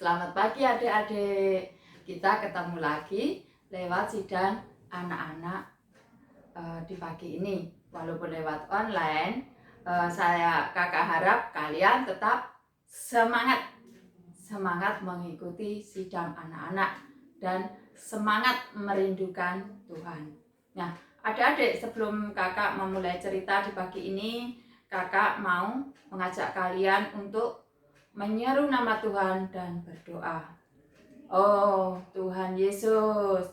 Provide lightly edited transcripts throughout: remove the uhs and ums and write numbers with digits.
Selamat pagi adik-adik. Kita ketemu lagi lewat sidang anak-anak di pagi ini. Walaupun lewat online, kakak harap kalian tetap semangat mengikuti sidang anak-anak dan semangat merindukan Tuhan. Nah, adik-adik, sebelum kakak memulai cerita di pagi ini, kakak mau mengajak kalian untuk menyeru nama Tuhan dan berdoa. Oh Tuhan Yesus,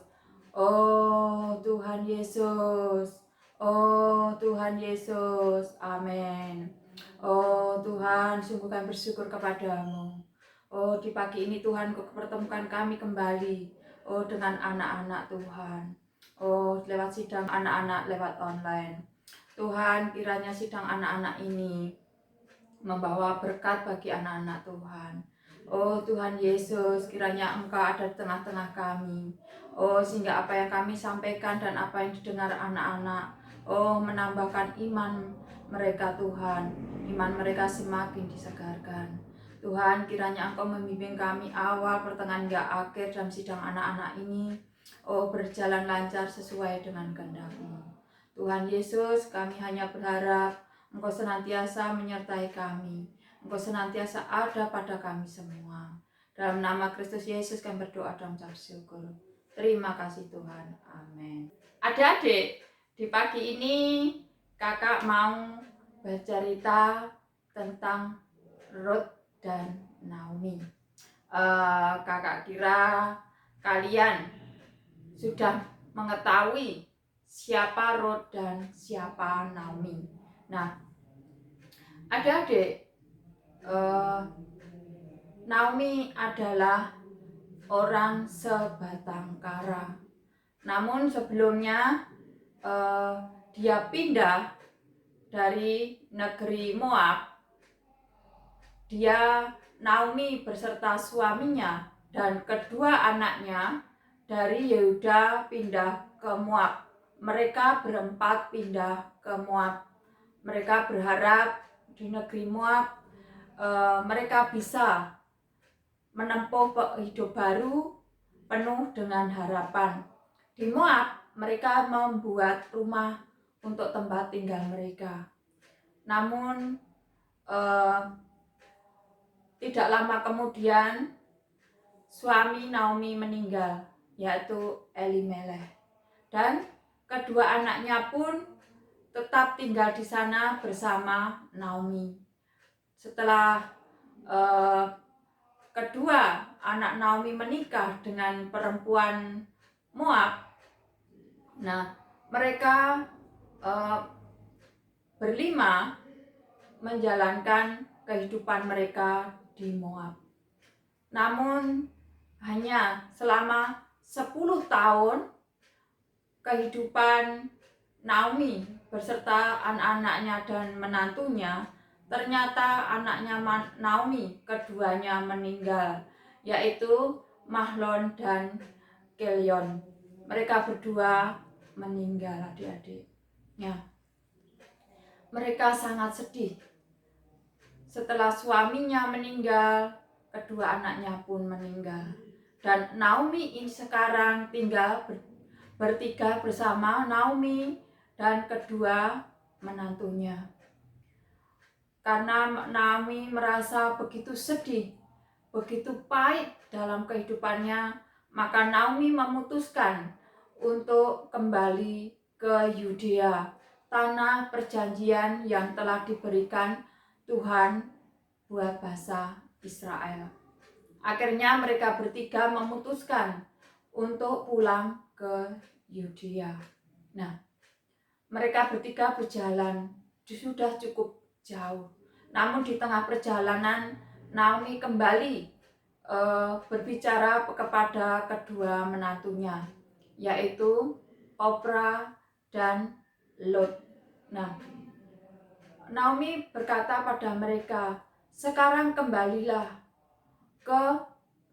oh Tuhan Yesus, oh Tuhan Yesus, amin. Oh Tuhan, sungguh kami bersyukur kepadamu. Oh, di pagi ini Tuhan, Kau pertemukan kami kembali. Oh, dengan anak-anak Tuhan. Oh, lewat sidang anak-anak lewat online. Tuhan, kiranya sidang anak-anak ini membawa berkat bagi anak-anak Tuhan. Oh Tuhan Yesus, kiranya Engkau ada di tengah-tengah kami. Oh, sehingga apa yang kami sampaikan dan apa yang didengar anak-anak, oh, menambahkan iman mereka Tuhan. Iman mereka semakin disegarkan. Tuhan, kiranya Engkau membimbing kami awal, pertengahan, hingga akhir dalam sidang anak-anak ini. Oh, berjalan lancar sesuai dengan kehendak-Mu. Tuhan Yesus, kami hanya berharap Engkau senantiasa menyertai kami. Engkau senantiasa ada pada kami semua. Dalam nama Kristus Yesus kami berdoa dan mengucap syukur. Terima kasih Tuhan. Amin. Adik-adik, di pagi ini kakak mau bercerita tentang Ruth dan Naomi. Kakak kira kalian sudah mengetahui siapa Ruth dan siapa Naomi. Nah, adik-adik, Naomi adalah orang sebatang kara. Namun sebelumnya dia pindah dari negeri Moab. Naomi beserta suaminya dan kedua anaknya dari Yehuda pindah ke Moab. Mereka berempat pindah ke Moab. Mereka berharap di negeri Moab mereka bisa menempuh hidup baru penuh dengan harapan. Di Moab mereka membuat rumah untuk tempat tinggal mereka. Namun tidak lama kemudian suami Naomi meninggal, yaitu Elimelech. Dan kedua anaknya pun tetap tinggal di sana bersama Naomi. Setelah kedua anak Naomi menikah dengan perempuan Moab, nah mereka berlima menjalankan kehidupan mereka di Moab. Namun hanya selama 10 tahun kehidupan Naomi beserta anak-anaknya dan menantunya, ternyata anaknya Naomi keduanya meninggal, yaitu Mahlon dan Kelion. Mereka berdua meninggal, adik-adik. Ya. Mereka sangat sedih. Setelah suaminya meninggal, kedua anaknya pun meninggal. Dan Naomi ini sekarang tinggal bertiga bersama Naomi dan kedua menantunya. Karena Naomi merasa begitu sedih, begitu pahit dalam kehidupannya, maka Naomi memutuskan untuk kembali ke Yudea, tanah perjanjian yang telah diberikan Tuhan buat bangsa Israel. Akhirnya mereka bertiga memutuskan untuk pulang ke Yudea. Nah, mereka bertiga berjalan sudah cukup jauh. Namun di tengah perjalanan Naomi kembali berbicara kepada kedua menantunya, yaitu Oprah dan Lot. Nah, Naomi berkata pada mereka, "Sekarang kembalilah ke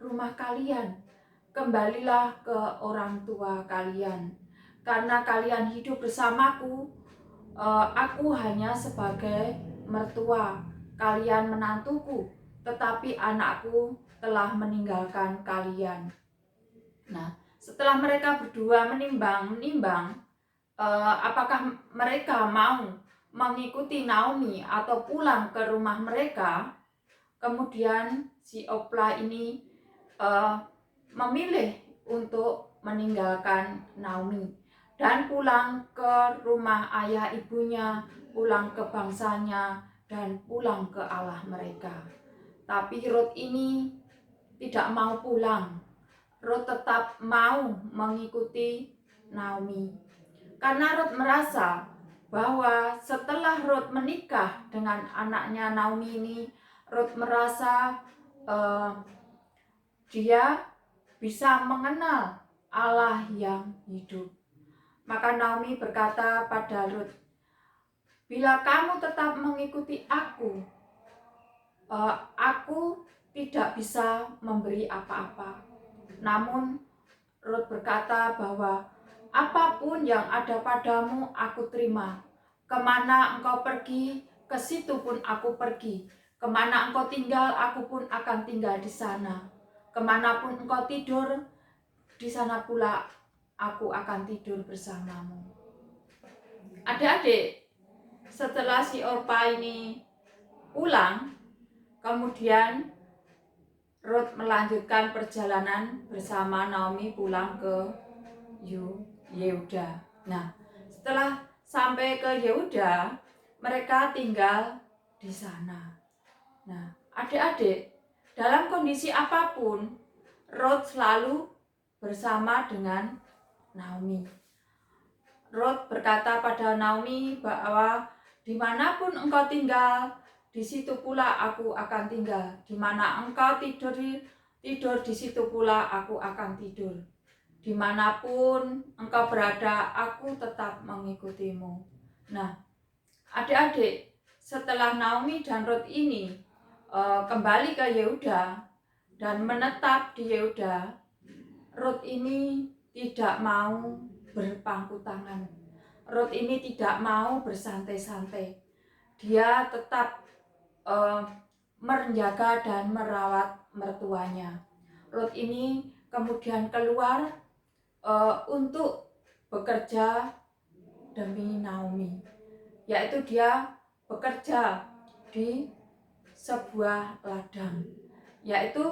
rumah kalian, kembalilah ke orang tua kalian, karena kalian hidup bersamaku. Aku hanya sebagai mertua, kalian menantuku, tetapi anakku telah meninggalkan kalian. Nah, setelah mereka berdua menimbang, apakah mereka mau mengikuti Naomi atau pulang ke rumah mereka, kemudian si Opla ini memilih untuk meninggalkan Naomi dan pulang ke rumah ayah ibunya, pulang ke bangsanya, dan pulang ke Allah mereka. Tapi Ruth ini tidak mau pulang. Ruth tetap mau mengikuti Naomi. Karena Ruth merasa bahwa setelah Ruth menikah dengan anaknya Naomi ini, Ruth merasa dia bisa mengenal Allah yang hidup. Maka Naomi berkata pada Ruth, bila kamu tetap mengikuti aku tidak bisa memberi apa-apa. Namun Ruth berkata bahwa apapun yang ada padamu aku terima. Kemana engkau pergi, ke situ pun aku pergi. Kemana engkau tinggal, aku pun akan tinggal di sana. Kemanapun engkau tidur, di sana pula aku akan tidur bersamamu. Adik-adik, setelah si Orpa ini pulang, kemudian Ruth melanjutkan perjalanan bersama Naomi pulang ke Yehuda. Nah, setelah sampai ke Yehuda, mereka tinggal di sana. Nah, adik-adik, dalam kondisi apapun, Ruth selalu bersama dengan Naomi. Ruth berkata pada Naomi bahwa dimanapun engkau tinggal, di situ pula aku akan tinggal. Di mana engkau tidur di situ pula aku akan tidur. Dimanapun engkau berada, aku tetap mengikutimu. Nah, adik-adik, setelah Naomi dan Ruth ini kembali ke Yehuda dan menetap di Yehuda, Ruth ini tidak mau berpangku tangan. Ruth ini tidak mau bersantai-santai. Dia tetap menjaga dan merawat mertuanya. Ruth ini kemudian keluar untuk bekerja demi Naomi, yaitu dia bekerja di sebuah ladang, yaitu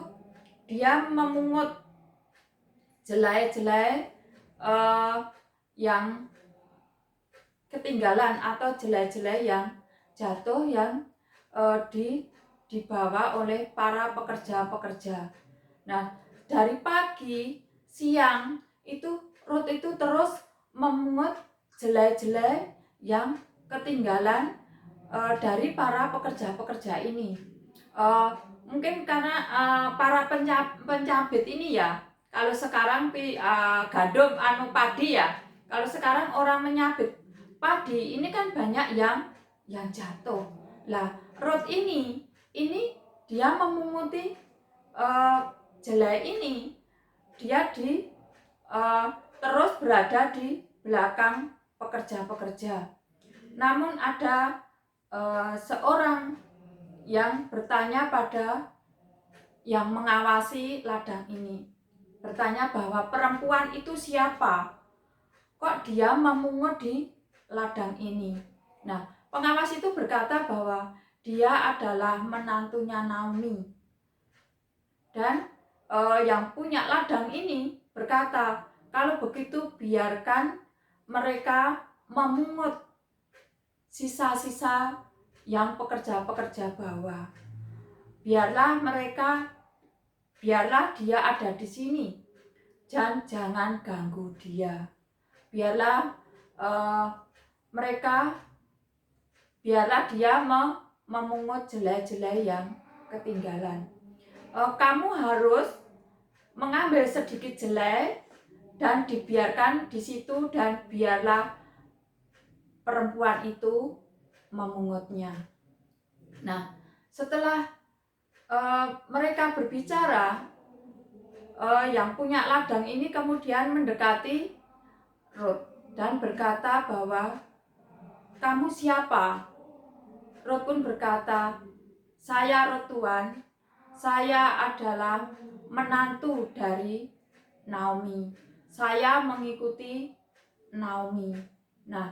dia memungut jelai-jelai yang ketinggalan atau jelai-jelai yang jatuh yang dibawa oleh para pekerja-pekerja. Nah, dari pagi, siang itu Ruth itu terus memungut jelai-jelai yang ketinggalan dari para pekerja-pekerja ini. Mungkin karena para pencabit ini ya, kalau sekarang gandum padi ya, kalau sekarang orang menyabit padi ini kan banyak yang jatuh. Lah, Ruth ini dia memunguti jelai ini, dia terus berada di belakang pekerja-pekerja. Namun ada seorang yang bertanya pada yang mengawasi ladang ini, bertanya bahwa perempuan itu siapa? Kok dia memungut di ladang ini? Nah, pengawas itu berkata bahwa dia adalah menantunya Naomi. Dan yang punya ladang ini berkata, kalau begitu biarkan mereka memungut sisa-sisa yang pekerja-pekerja bawa. Biarlah dia ada di sini, dan jangan ganggu dia. Biarlah dia memungut jelai-jelai yang ketinggalan. Kamu harus mengambil sedikit jelai dan dibiarkan di situ, dan biarlah perempuan itu memungutnya. Nah, setelah mereka berbicara, yang punya ladang ini kemudian mendekati Ruth dan berkata bahwa, kamu siapa? Ruth pun berkata, saya Ruth Tuhan, saya adalah menantu dari Naomi. Saya mengikuti Naomi. Nah,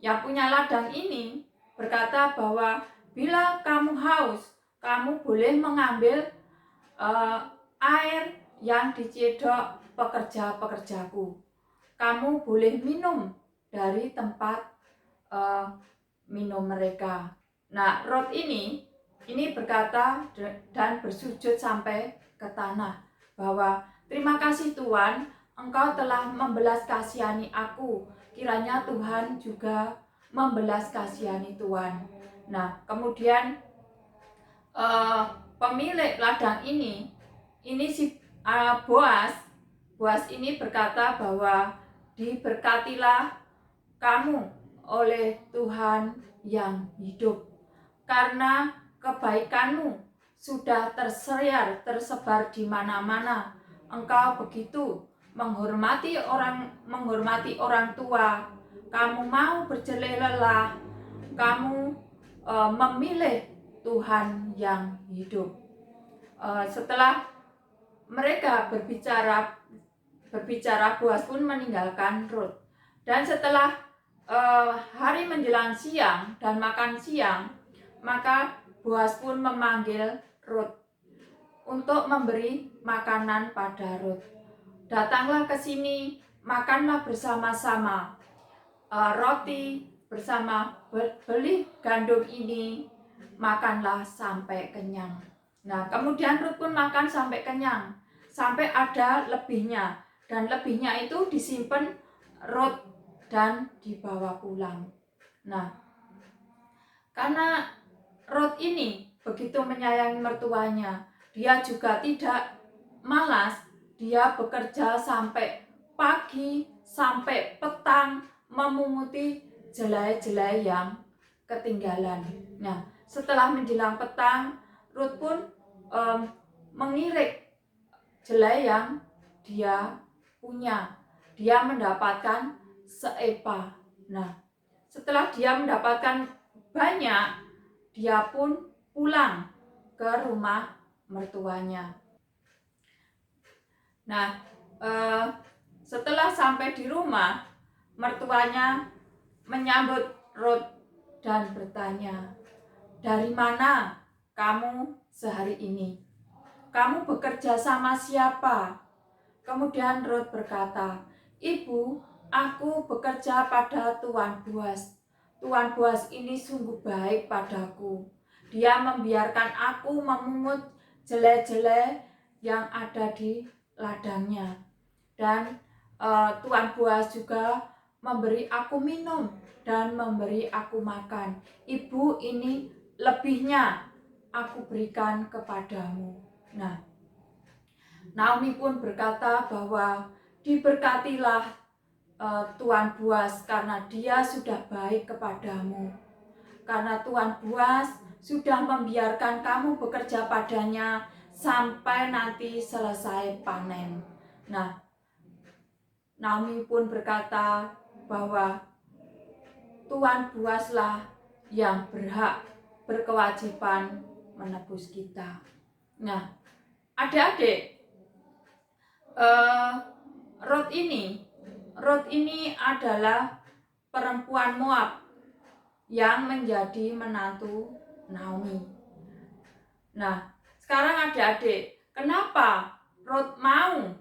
yang punya ladang ini berkata bahwa bila kamu haus, kamu boleh mengambil air yang dicedok pekerja-pekerjaku. Kamu boleh minum dari tempat minum mereka. Nah, Rut ini berkata dan bersujud sampai ke tanah bahwa terima kasih Tuhan, Engkau telah membelas kasihani aku. Kiranya Tuhan juga membelas kasihani Tuhan. Nah, kemudian pemilik ladang ini si Boas ini berkata bahwa diberkatilah kamu oleh Tuhan yang hidup, karena kebaikanmu sudah tersebar di mana-mana. Engkau begitu menghormati orang tua. Kamu mau berjelih lelah. Kamu memilih Tuhan yang hidup. Setelah mereka berbicara, Boas pun meninggalkan Rut. Dan setelah hari menjelang siang dan makan siang, maka Boas pun memanggil Rut untuk memberi makanan pada Rut. Datanglah ke sini, makanlah bersama-sama roti bersama, beli gandum ini, makanlah sampai kenyang. Nah, kemudian Rut pun makan sampai kenyang, sampai ada lebihnya, dan lebihnya itu disimpan Rut dan dibawa pulang. Nah, karena Rut ini begitu menyayangi mertuanya, dia juga tidak malas, dia bekerja sampai pagi, sampai petang, memunguti jelai-jelai yang ketinggalan. Nah, setelah menjelang petang, Rut pun mengirik jelai yang dia punya. Dia mendapatkan seepa. Nah, setelah dia mendapatkan banyak, dia pun pulang ke rumah mertuanya. Nah, setelah sampai di rumah, mertuanya menyambut Rut dan bertanya, "Dari mana kamu sehari ini? Kamu bekerja sama siapa?" Kemudian Rut berkata, "Ibu, aku bekerja pada Tuan Boas. Tuan Boas ini sungguh baik padaku. Dia membiarkan aku memungut jelai-jelai yang ada di ladangnya. Dan Tuan Boas juga memberi aku minum dan memberi aku makan. Ibu, ini lebihnya aku berikan kepadamu." Nah, Naomi pun berkata bahwa diberkatilah Tuan Boas karena dia sudah baik kepadamu. Karena Tuan Boas sudah membiarkan kamu bekerja padanya sampai nanti selesai panen. Nah, Naomi pun berkata bahwa Tuan Boaslah yang berhak, berkewajiban menebus kita. Nah, adik-adik, Rut ini adalah perempuan Moab yang menjadi menantu Naomi. Nah, sekarang adik-adik, kenapa Rut mau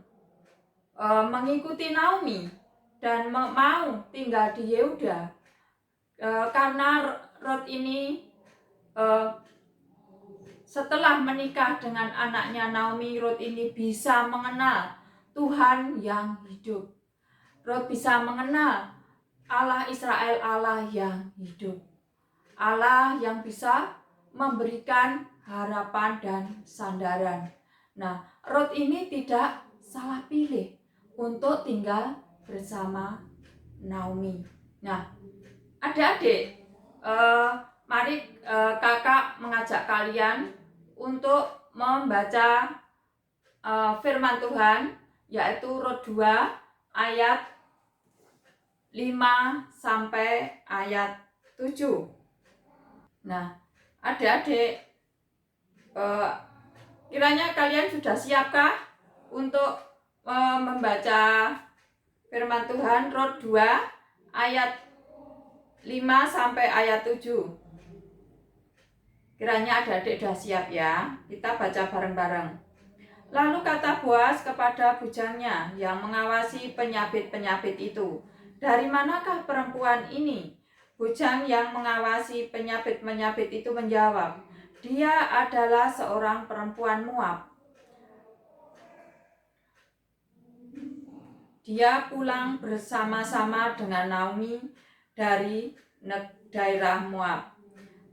mengikuti Naomi dan mau tinggal di Yehuda? Karena Rut ini setelah menikah dengan anaknya Naomi, Rut ini bisa mengenal Tuhan yang hidup. Rut bisa mengenal Allah Israel, Allah yang hidup. Allah yang bisa memberikan harapan dan sandaran. Nah, Rut ini tidak salah pilih untuk tinggal bersama Naomi. Nah, adik-adik, mari kakak mengajak kalian untuk membaca firman Tuhan, yaitu Rut 2 ayat 5 sampai ayat 7. Nah, adik-adik, Kiranya kalian sudah siapkah untuk membaca firman Tuhan Rut 2 ayat 5 sampai ayat 7. Kiranya adik-adik sudah siap ya. Kita baca bareng-bareng. Lalu kata Boas kepada bujangnya yang mengawasi penyabit-penyabit itu, "Dari manakah perempuan ini?" Bujang yang mengawasi penyabit-penyabit itu menjawab, "Dia adalah seorang perempuan Moab. Dia pulang bersama-sama dengan Naomi dari daerah Moab.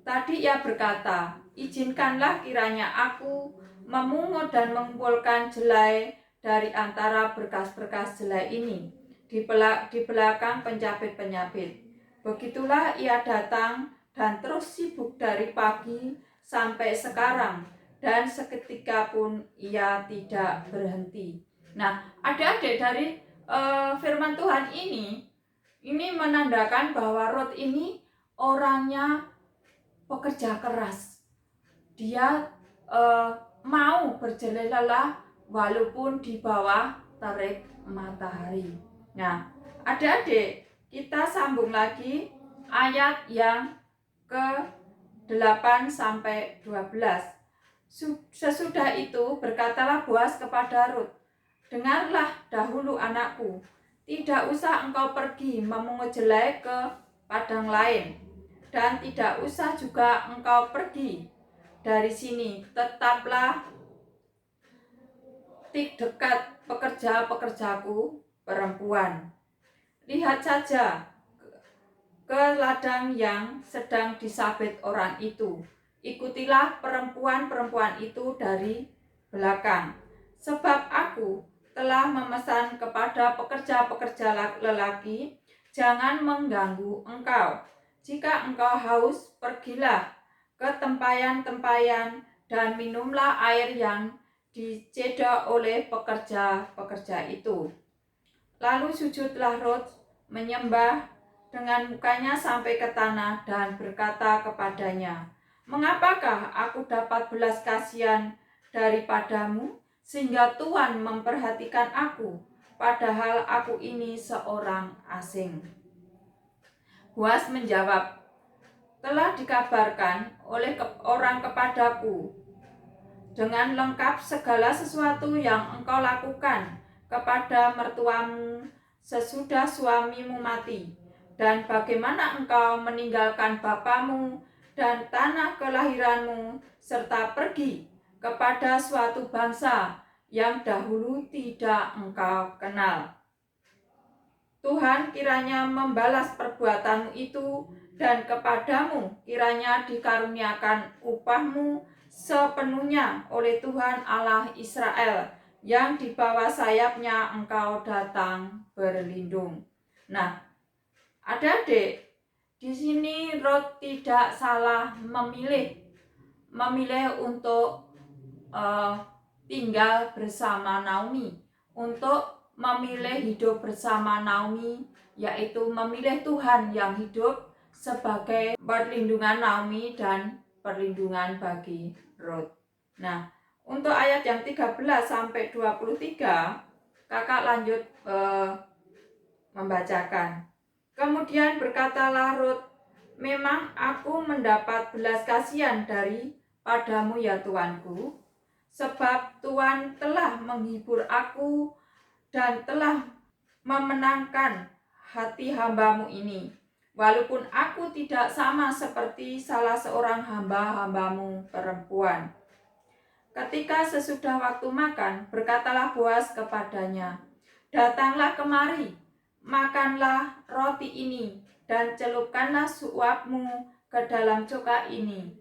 Tadi ia berkata, 'Izinkanlah kiranya aku memungut dan mengumpulkan jelai dari antara berkas-berkas jelai ini di belakang penyabit-penyabit.' Begitulah ia datang dan terus sibuk dari pagi sampai sekarang, dan seketika pun ia tidak berhenti." Nah, adik-adik, dari firman Tuhan ini menandakan bahwa Rut ini orangnya pekerja keras. Dia mau berjelai lelah walaupun di bawah terik matahari. Nah, adik-adik, kita sambung lagi ayat yang ke-8 sampai 12. Sesudah itu berkatalah Boas kepada Rut, "Dengarlah dahulu anakku, tidak usah engkau pergi memungut jelai ke padang lain, dan tidak usah juga engkau pergi dari sini. Tetaplah dekat pekerja-pekerjaku perempuan. Lihat saja ke ladang yang sedang disabit orang itu. Ikutilah perempuan-perempuan itu dari belakang. Sebab aku telah memesan kepada pekerja-pekerja lelaki, jangan mengganggu engkau. Jika engkau haus, pergilah ke tempayan-tempayan dan minumlah air yang dicedok oleh pekerja-pekerja itu." Lalu sujudlah Rut, menyembah dengan mukanya sampai ke tanah dan berkata kepadanya, "Mengapakah aku dapat belas kasihan daripadamu, sehingga Tuhan memperhatikan aku, padahal aku ini seorang asing?" Boas menjawab, "Telah dikabarkan oleh orang kepadaku dengan lengkap segala sesuatu yang engkau lakukan kepada mertuamu sesudah suamimu mati, dan bagaimana engkau meninggalkan bapamu dan tanah kelahiranmu, serta pergi kepada suatu bangsa yang dahulu tidak engkau kenal. Tuhan kiranya membalas perbuatanmu itu, dan kepadamu kiranya dikaruniakan upahmu sepenuhnya oleh Tuhan Allah Israel, yang di bawah sayapnya engkau datang berlindung." Nah, adik-adik, di sini Rut tidak salah memilih untuk tinggal bersama Naomi, untuk memilih hidup bersama Naomi, yaitu memilih Tuhan yang hidup sebagai perlindungan Naomi dan perlindungan bagi Rut. Nah, untuk ayat yang 13 sampai 23, kakak lanjut membacakan. "Kemudian berkatalah Rut, 'Memang aku mendapat belas kasihan daripadamu ya Tuanku, sebab Tuhan telah menghibur aku dan telah memenangkan hati hambamu ini, walaupun aku tidak sama seperti salah seorang hamba-hambamu perempuan.' Ketika sesudah waktu makan, berkatalah Boas kepadanya, 'Datanglah kemari, makanlah roti ini, dan celupkanlah suapmu ke dalam coka ini.'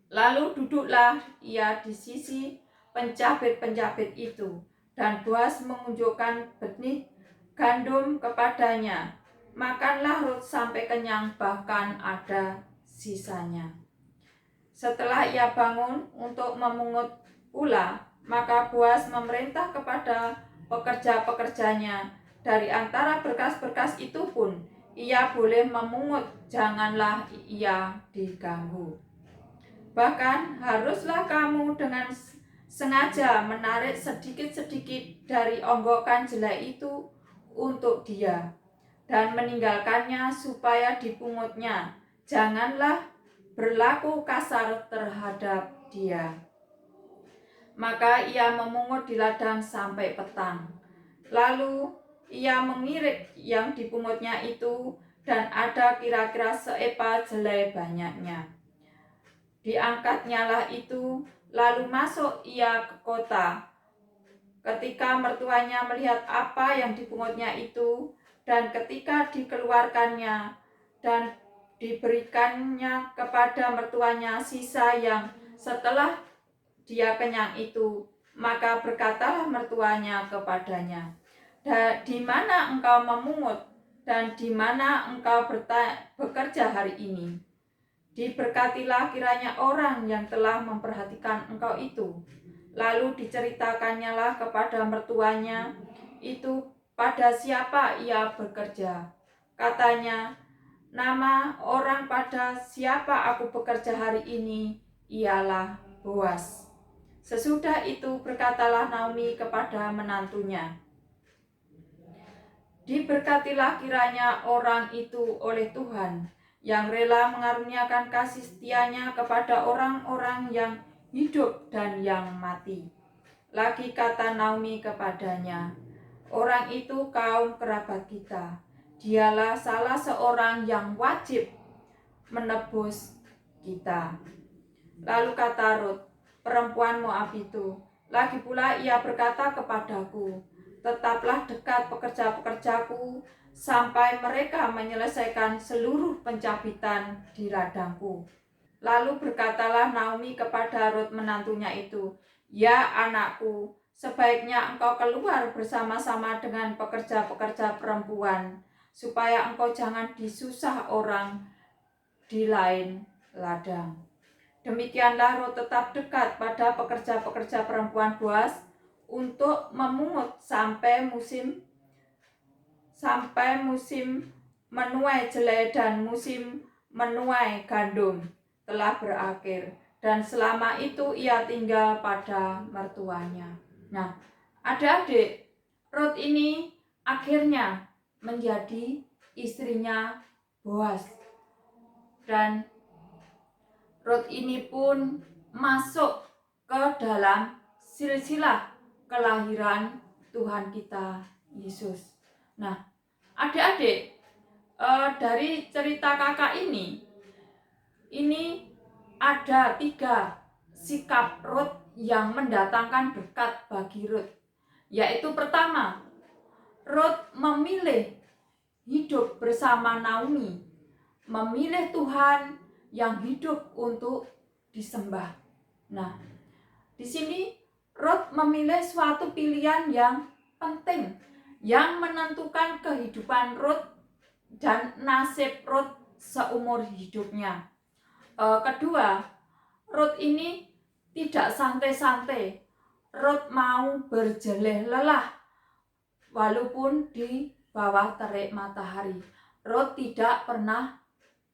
Lalu duduklah ia di sisi pencabit-pencabit itu, dan Boas mengunjukkan benih gandum kepadanya. Makanlah Rut sampai kenyang, bahkan ada sisanya. Setelah ia bangun untuk memungut pula, maka Boas memerintah kepada pekerja-pekerjanya, 'Dari antara berkas-berkas itu pun ia boleh memungut, janganlah ia diganggu.'" Bahkan haruslah kamu dengan sengaja menarik sedikit-sedikit dari onggokan jelek itu untuk dia dan meninggalkannya supaya dipungutnya. Janganlah berlaku kasar terhadap dia. Maka ia memungut di ladang sampai petang. Lalu ia mengirit yang dipungutnya itu, dan ada kira-kira seepa jelai banyaknya. Diangkatnyalah itu, lalu masuk ia ke kota. Ketika mertuanya melihat apa yang dipungutnya itu, dan ketika dikeluarkannya dan diberikannya kepada mertuanya sisa yang setelah dia kenyang itu, maka berkatalah mertuanya kepadanya, "Di mana engkau memungut dan di mana engkau bekerja hari ini? Diberkatilah kiranya orang yang telah memperhatikan engkau itu." Lalu diceritakannya lah kepada mertuanya itu pada siapa ia bekerja. Katanya, "Nama orang pada siapa aku bekerja hari ini ialah Boas." Sesudah itu berkatalah Naomi kepada menantunya, "Diberkatilah kiranya orang itu oleh Tuhan, yang rela mengaruniakan kasih setianya kepada orang-orang yang hidup dan yang mati." Lagi kata Naomi kepadanya, "Orang itu kaum kerabat kita. Dialah salah seorang yang wajib menebus kita." Lalu kata Rut, perempuan Moab itu, "Lagi pula ia berkata kepadaku, tetaplah dekat pekerja-pekerjaku sampai mereka menyelesaikan seluruh pencabitan di ladangku." Lalu berkatalah Naomi kepada Rut menantunya itu, "Ya anakku, sebaiknya engkau keluar bersama-sama dengan pekerja-pekerja perempuan, supaya engkau jangan disusah orang di lain ladang." Demikianlah Rut tetap dekat pada pekerja-pekerja perempuan Boas untuk memungut sampai musim menuai jelai dan musim menuai gandum telah berakhir, dan selama itu ia tinggal pada mertuanya. Nah, adik-adik, Rut ini akhirnya menjadi istrinya Boas, dan Rut ini pun masuk ke dalam silsilah kelahiran Tuhan kita Yesus. Nah, adik-adik, dari cerita kakak ini ada 3 sikap Rut yang mendatangkan berkat bagi Rut. Yaitu pertama, Rut memilih hidup bersama Naomi, memilih Tuhan yang hidup untuk disembah. Nah, di sini Rut memilih suatu pilihan yang penting yang menentukan kehidupan Rut dan nasib Rut seumur hidupnya. Kedua, Rut ini tidak santai-santai. Rut mau berjeleh lelah walaupun di bawah terik matahari. Rut tidak pernah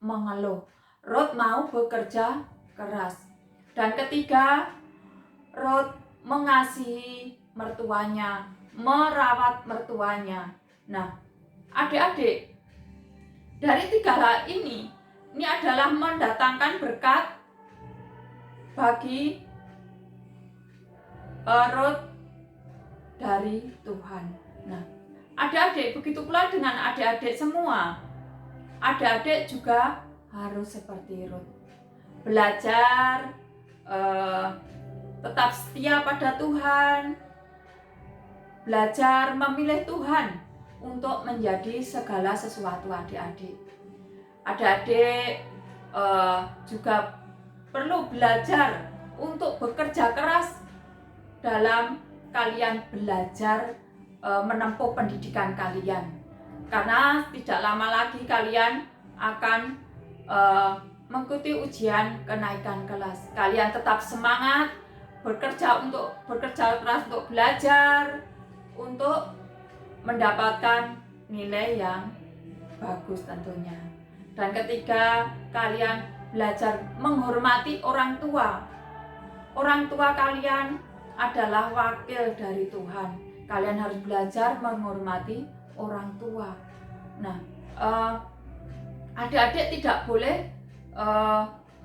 mengeluh. Rut mau bekerja keras. Dan ketiga, Rut mengasihi mertuanya, merawat mertuanya. Nah, adik-adik, dari 3 hal ini adalah mendatangkan berkat bagi Rut dari Tuhan. Nah, adik-adik, begitu pula dengan adik-adik semua. Adik-adik juga harus seperti Rut, belajar tetap setia pada Tuhan, belajar memilih Tuhan untuk menjadi segala sesuatu. Adik-adik juga perlu belajar untuk bekerja keras dalam kalian belajar menempuh pendidikan kalian, karena tidak lama lagi kalian akan mengikuti ujian kenaikan kelas. Kalian tetap semangat bekerja keras untuk belajar, untuk mendapatkan nilai yang bagus tentunya. Dan ketiga, kalian belajar menghormati orang tua. Orang tua kalian adalah wakil dari Tuhan. Kalian harus belajar menghormati orang tua. Nah, adik-adik tidak boleh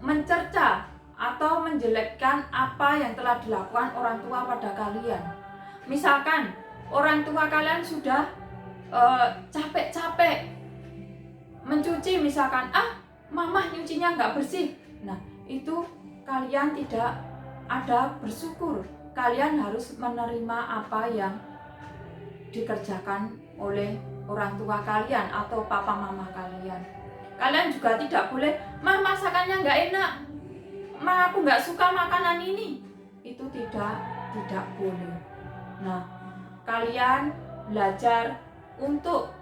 mencerca atau menjelekkan apa yang telah dilakukan orang tua pada kalian. Misalkan orang tua kalian sudah capek-capek mencuci, misalkan mama nyucinya nggak bersih. Nah, itu kalian tidak ada bersyukur. Kalian harus menerima apa yang dikerjakan oleh orang tua kalian atau papa mama kalian. Kalian juga tidak boleh, mah masakannya nggak enak, mah aku nggak suka makanan ini. Itu tidak boleh. Nah, kalian belajar untuk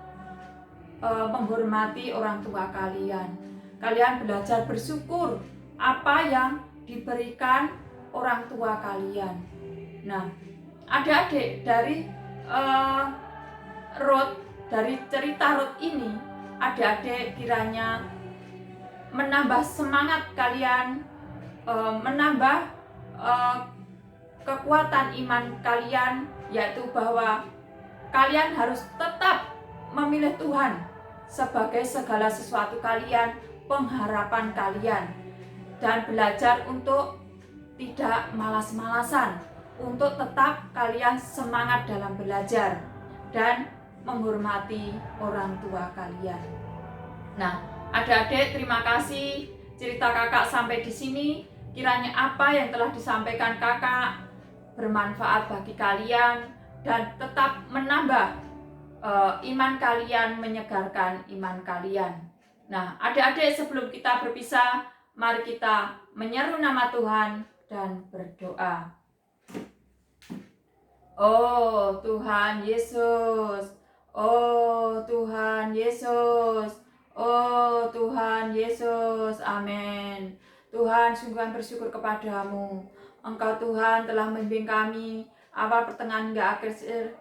menghormati orang tua kalian. Kalian belajar bersyukur apa yang diberikan orang tua kalian. Nah, adik-adik dari dari cerita Ruth ini, adik-adik kiranya menambah semangat kalian, menambah kekuatan iman kalian, yaitu bahwa kalian harus tetap memilih Tuhan sebagai segala sesuatu kalian, pengharapan kalian, dan belajar untuk tidak malas-malasan, untuk tetap kalian semangat dalam belajar dan menghormati orang tua kalian. Nah, adik-adik, terima kasih cerita kakak sampai di sini. Kiranya apa yang telah disampaikan kakak bermanfaat bagi kalian dan tetap menambah iman kalian, menyegarkan iman kalian. Nah, adik-adik, sebelum kita berpisah, mari kita menyeru nama Tuhan dan berdoa. Oh Tuhan Yesus, oh Tuhan Yesus, oh Tuhan Yesus, amin. Tuhan, sungguh kami bersyukur kepadamu. Engkau Tuhan telah membimbing kami awal pertengahan hingga akhir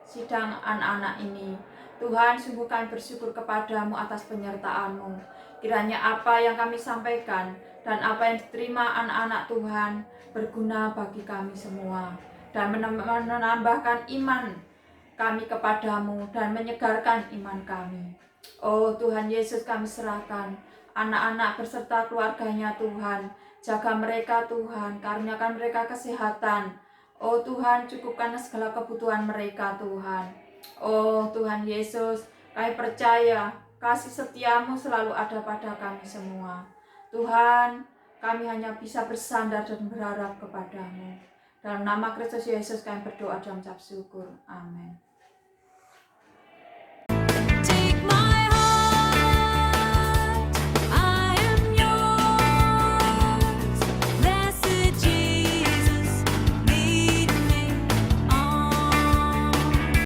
sidang anak-anak ini. Tuhan, sungguh kami bersyukur kepadamu atas penyertaan-Mu. Kiranya apa yang kami sampaikan dan apa yang diterima anak-anak Tuhan berguna bagi kami semua dan menambahkan iman kami kepadamu dan menyegarkan iman kami. Oh Tuhan Yesus, kami serahkan anak-anak beserta keluarganya Tuhan. Jaga mereka Tuhan, karuniakan mereka kesehatan. Oh Tuhan, cukupkan segala kebutuhan mereka Tuhan. Oh Tuhan Yesus, kami percaya kasih setiamu selalu ada pada kami semua. Tuhan, kami hanya bisa bersandar dan berharap kepadamu. Dalam nama Kristus Yesus kami berdoa dan mengucap syukur. Amin.